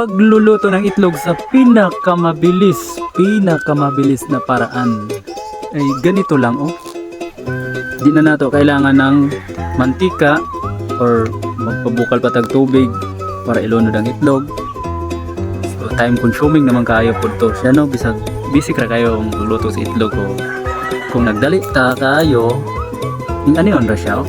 pagluluto ng itlog sa pinakamabilis na paraan ay ganito lang oh. Di na nato kailangan ng mantika or magpabukal pa tag tubig para ilunod ang itlog. So time consuming naman kayo po to siya no, bisig ra kayo ang luto sa itlog o kung nagdali ta kayo yung ano yun ra siya oh.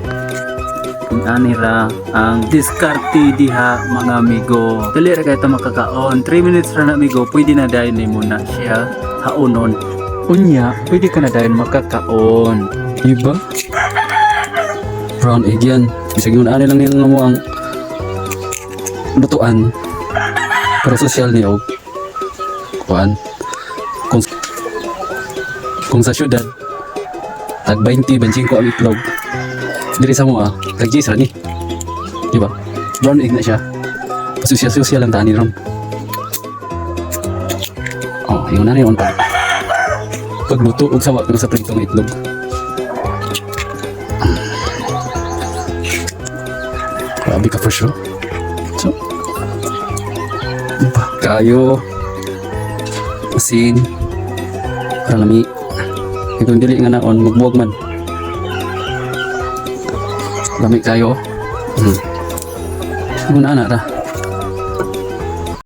Kung ani ra ang diskarte diha mga amigo, dali ra kayo ta makakaon 3 minutes ra na amigo, pwede na dayon ni muna siya haonon unya, pwede ka na dayon makakaon diba? Brown egg yan, bisag yun ani lang yung mo ang lutuan para social niya o kuan kung sa syudad tag 20, 25 ang itlog diri sa mo tag-G's ra ni diba? Brown egg na siya pasusyal-susyal lang tani ron oh, yun na rin on pagluto og sawa kung sa pritong itlog grabe ka for sure so diba? Kayo asin para lami kung dili nga naon magbuwag man lami kayo. Muna na ra.